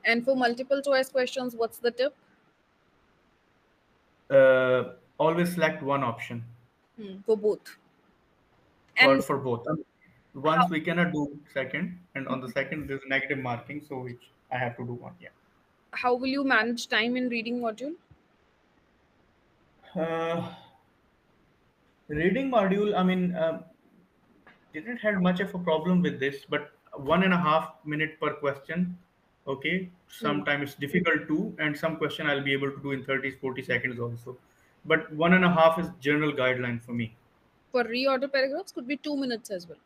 And for multiple choice questions, what's the tip? Always select one option For both. for And for both. how Once we cannot do second, and on the second there's negative marking, so which I have to do one. Yeah. how will you manage time in reading module? Uh, Reading module. I mean, didn't had much of a problem with this, but 1.5 minute per question. Okay, Hmm. sometimes it's difficult too, and some question I'll be able to do in 30, 40 seconds also. But 1.5 is general guideline for me. For reorder paragraphs, could be 2 minutes as well.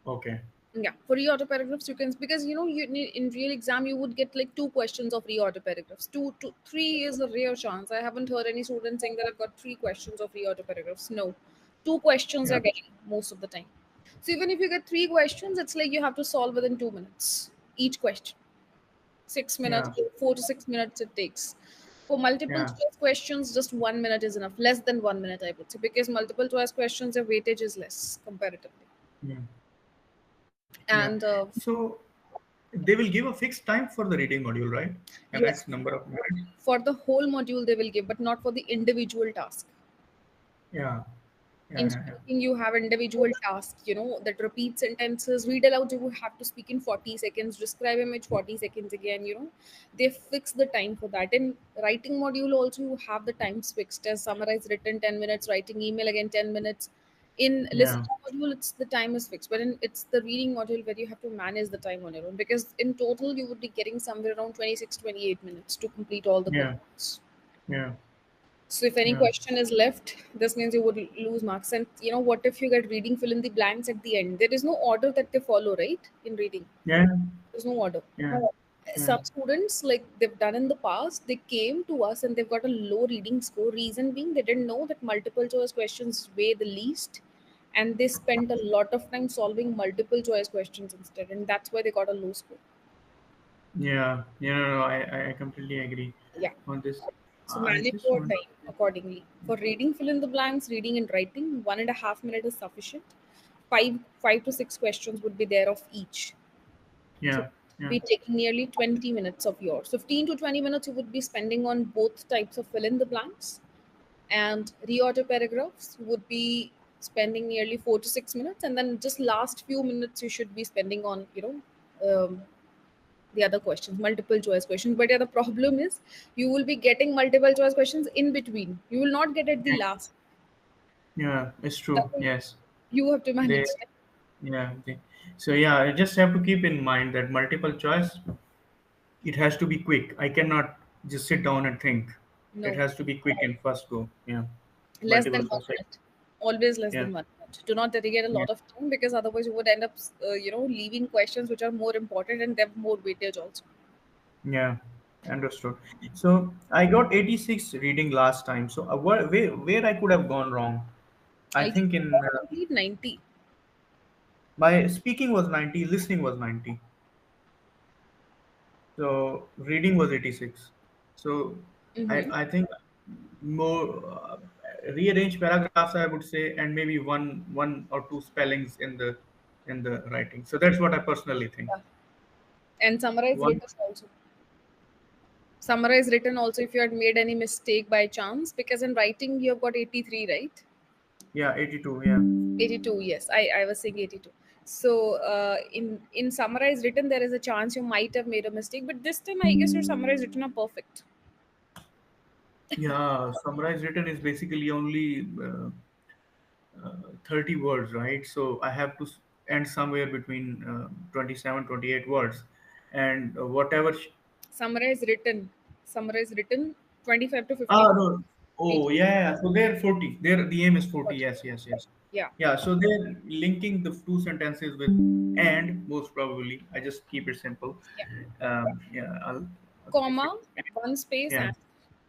Okay. Yeah, for reorder paragraphs, you can, because you need, in real exam you would get like two questions of reorder paragraphs. Three is a rare chance. I haven't heard any student saying that I've got three questions of reorder paragraphs. No, two questions Yeah. are getting most of the time. So even if you get three questions, it's like you have to solve within 2 minutes each question. 6 minutes, Yeah. 4 to 6 minutes it takes. For multiple Yeah. choice questions, just 1 minute is enough. Less than 1 minute, I would say, because multiple choice questions, their weightage is less comparatively. Yeah. Yeah. And So they will give a fixed time for the reading module, right? An yes, X number of minutes. for the whole module they will give, but not for the individual task. Yeah. In Yeah. Yeah. Yeah. speaking, you have individual tasks, that repeat sentences. Read aloud, you have to speak in 40 seconds. Describe image 40 seconds again. They fix the time for that. In writing module, also, you have the times fixed as summarize written 10 minutes, writing email again 10 minutes. In Yeah. listening module, it's the time is fixed, but it's the reading module where you have to manage the time on your own, because in total, you would be getting somewhere around 26-28 minutes to complete all the Yeah. questions. Yeah. So if any Yeah. question is left, this means you would lose marks. And what if you get reading fill in the blanks at the end? There is no order that they follow, right? In reading, Yeah. there's no order. Yeah. Yeah. Some students, like they've done in the past, they came to us and they've got a low reading score. Reason being, they didn't know that multiple choice questions weigh the least, and they spent a lot of time solving multiple choice questions instead, and that's why they got a low score. Yeah. Yeah. No, no, I completely agree Yeah. on this. So I manage just your want. time accordingly. For reading, fill in the blanks, reading and writing, 1.5 minute is sufficient. Five to six questions would be there of each. So Yeah. Yeah. be taking nearly 20 minutes of yours. 15 to 20 minutes you would be spending on both types of fill in the blanks, and reorder paragraphs would be spending nearly 4 to 6 minutes, and then just last few minutes you should be spending on the other questions, multiple choice questions. But yeah, the problem is you will be getting multiple choice questions in between. You will not get at the Yeah. last. Yeah. It's That true. will, Yes. you have to They. manage. Yeah. So yeah, I just have to keep in mind that multiple choice, it has to be quick. I cannot just sit down and think. It No, has to be quick in first go. Yeah. less Multiple than one choice. minute. Always less Yeah. than 1 minute. Do not dedicate a Yeah. lot of time, because otherwise you would end up, leaving questions which are more important and they have more weightage also. Yeah. Understood. So I got 86 reading last time. So where I could have gone wrong? I I think think you in got a complete 90. my speaking was 90, listening was 90. So reading was 86. So Mm-hmm. I think more rearrange paragraphs, I would say, and maybe one or two spellings in the writing. So that's what I personally think. Yeah. And summarize One. written also. Summarize written also if you had made any mistake by chance, because in writing you have got 83, right? Yeah, 82. Yeah. 82, yes. I was saying 82. So in summarize written, there is a chance you might have made a mistake, but this time I guess your summarize written are perfect. Yeah, summarized written is basically only 30 words, right? So I have to end somewhere between 27, 28 words. And whatever. Summarize written 25 to 50 Ah, no. Oh, pages. yeah, yeah. So they're 40. The aim is 40. 40. Yes, yes, yes. Yeah. Yeah, so they're linking the two sentences with and, most probably. I just keep it simple. Yeah. Yeah, I'll fix it. Comma, one space, Yeah, and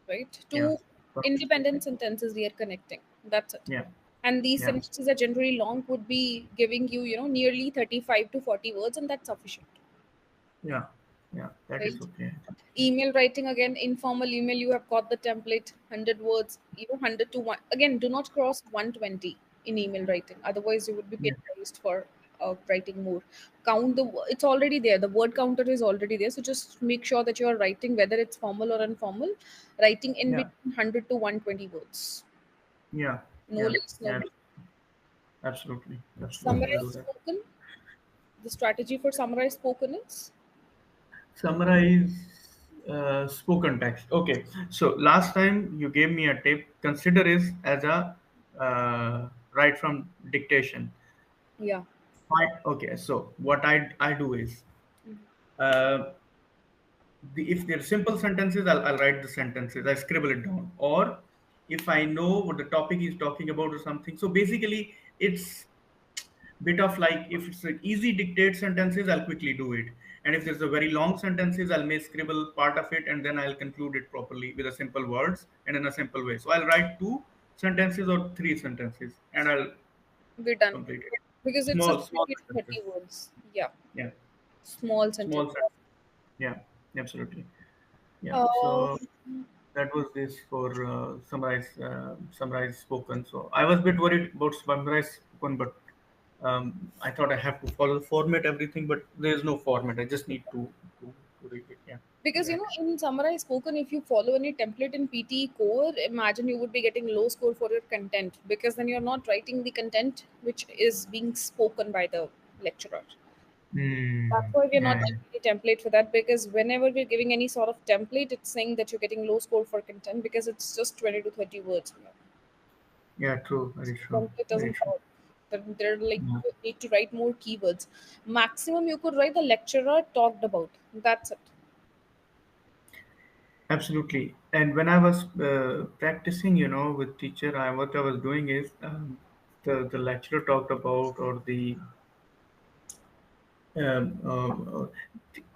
right. yeah. Two independent sentences we are connecting. That's it. Yeah, And these yeah, sentences are generally long, would be giving you, nearly 35 to 40 words, and that's sufficient. yeah, yeah. That is Right. okay. Email writing, again, informal email, you have got the template, 100 words, 100 to 1. Again, do not cross 120 in email writing. Otherwise, you would be Yeah, penalized for. writing more. Count it's already there, the word counter is already there, so just make sure that you are writing, whether it's formal or informal, writing in Yeah, between 100 to 120 words, yeah, no yeah, less, no yeah. more. Absolutely, absolutely. I'll do Summarize that. spoken, the strategy for summarize spoken is, Summarize spoken text. Okay. So last time you gave me a tip. Consider is as a write from dictation. yeah. Fine. Okay. So what I do is uh, if they're simple sentences, I'll write the sentences. I scribble it down. Or if I know what the topic is talking about or something. So basically, it's bit of like if it's like easy dictate sentences, I'll quickly do it. And if there's a very long sentences, I'll may scribble part of it and then I'll conclude it properly with a simple words and in a simple way. So I'll write two sentences or three sentences and I'll We're done, complete it. because it's Small, just small 20 to sentences. 30 words. Yeah, Yeah, small small sentence. sentences. Yeah, absolutely. Yeah. uh, So that was this for summarize spoken. So I was a bit worried about summarize spoken, but I thought I have to follow the format everything, but there is no format. I just need to read it. Yeah, because right. in summarize spoken, if you follow any template in PTE core, imagine you would be getting low score for your content, because then you're not writing the content which is being spoken by the lecturer. That's Hmm. why we're not Yeah, giving any template for that, because whenever we're giving any sort of template, it's saying that you're getting low score for content because it's just 20 to 30 words. yeah. True. Very true. Template Very doesn't true. work. They're like, Yeah. you need to write more keywords. Maximum you could write the lecturer talked about. That's it. Absolutely. And when I was practicing, with teacher, what I was doing is the lecturer talked about or the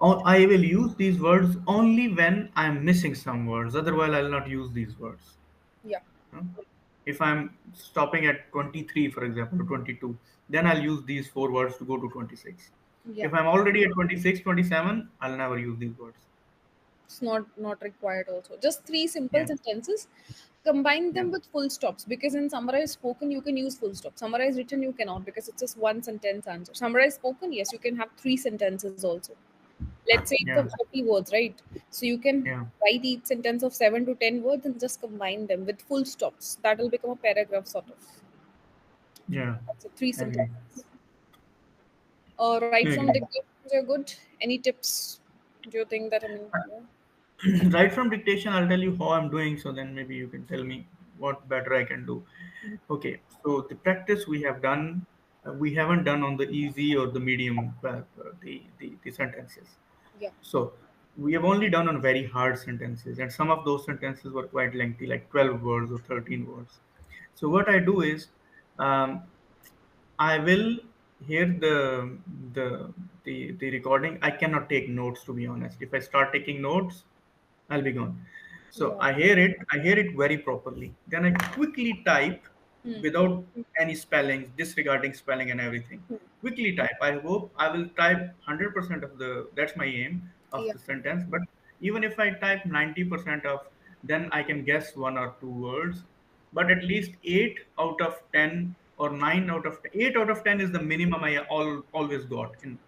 I will use these words only when I'm missing some words. Otherwise, I'll not use these words. Yeah, you know. If I'm stopping at 23, for example, or 22, then I'll use these four words to go to 26. yeah. If I'm already at 26, 27, I'll never use these words. It's not required also. Just three simple Yeah, sentences. Combine yeah, them with full stops, because in summarize spoken you can use full stop. Summarize written you cannot, because it's just one sentence answer. Summarize spoken, yes, you can have three sentences also. Let's say it's yeah, of 40 words, right? So you can yeah, write each sentence of 7 to 10 words and just combine them with full stops. That will become a paragraph sort of. yeah. That's it, three Agree. sentences. Right from Agree. dictations, you're good. Any tips? Do you think that, yeah? Right from dictation, I'll tell you how I'm doing. So then maybe you can tell me what better I can do. Okay, so the practice we have done, we haven't done on the easy or the medium, the sentences. Yeah, So we have only done on very hard sentences, and some of those sentences were quite lengthy, like 12 words or 13 words. So what I do is, um, I will hear the recording. I cannot take notes, to be honest. If I start taking notes, I'll be gone. So yeah. I hear it very properly. Then I quickly type Hmm. without any spellings, disregarding spelling and everything. Hmm. Quickly type. I hope I will type 100% of that's my aim of Yeah. the sentence. But even if I type 90% of, then I can guess one or two words. But at least 8 out of 10 or 8 out of 10 is the minimum I always got in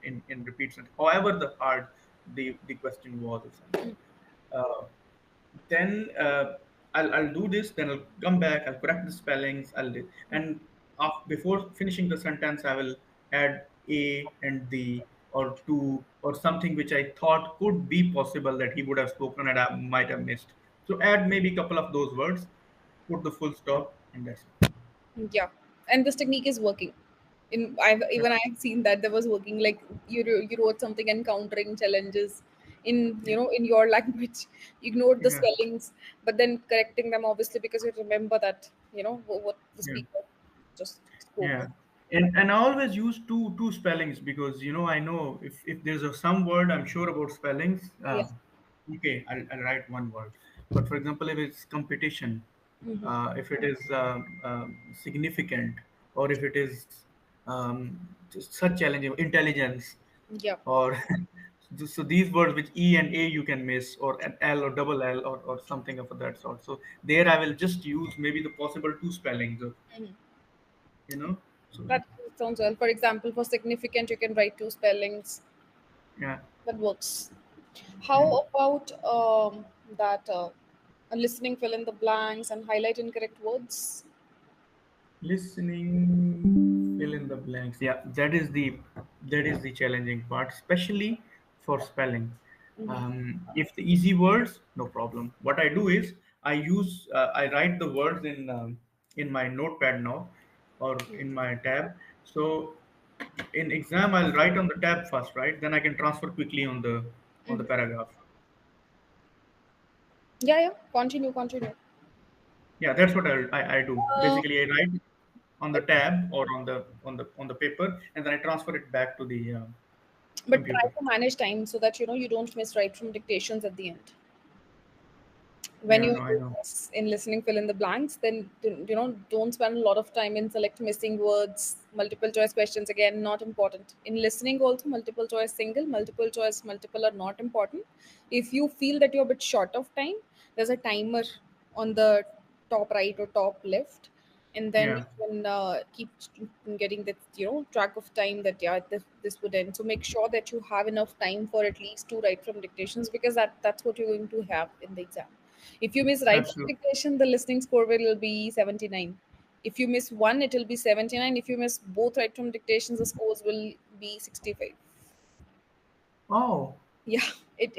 repeat sentence. However, the hard the question was or something. Uh, then I'll do this. Then I'll come back. I'll correct the spellings. And before finishing the sentence, I will add a and the or to or something which I thought could be possible that he would have spoken and I might have missed. So add maybe a couple of those words, put the full stop, and that's it. Yeah, and this technique is working. I've seen that there was working. Like you wrote something, encountering challenges in in your language. You ignored the Yeah, spellings, but then correcting them obviously, because you remember that what the yeah, speaker just yeah. spoke. And I always use two spellings because I know if there's some word I'm sure about spellings. Yeah. Okay, I'll write one word. But for example, if it's competition, Hmm. if it is significant, or if it is just such challenging intelligence, Yeah. or so these words which E and A you can miss, or an L or double L or something of that sort. So there I will just use maybe the possible two spellings of Mhm. you know. So That It sounds well. For example, for significant, you can write two spellings. Yeah. That works. Yeah. How about that listening, fill in the blanks, and highlight incorrect words? Listening, fill in the blanks. Yeah, that is the challenging part, especially for spelling. If the easy words, no problem. What I do is I write the words in my notepad now, or in my tab. So in exam, I'll write on the tab first, right? Then I can transfer quickly on the paragraph. Yeah, yeah. Continue, continue. Yeah, that's what I do. Uh, Basically, I write on the tab or on the paper, and then I transfer it back to the but try computer. to manage time so that you don't miss right from dictations at the end. When Yeah, you no, I do know. this in listening, fill in the blanks, then don't spend a lot of time in select missing words. Multiple choice questions, again, not important. In listening also, multiple choice single, multiple choice multiple are not important. If you feel that you're a bit short of time, there's a timer on the top right or top left, and then you Yeah, can keep getting that track of time that, yeah, this would end. So make sure that you have enough time for at least two right from dictations, because that's what you're going to have in the exam. If you miss right from absolutely. dictation, the listening score will be 79. If you miss one, it will be 79. If you miss both right from dictations, the scores will be 65. Oh, Yeah, it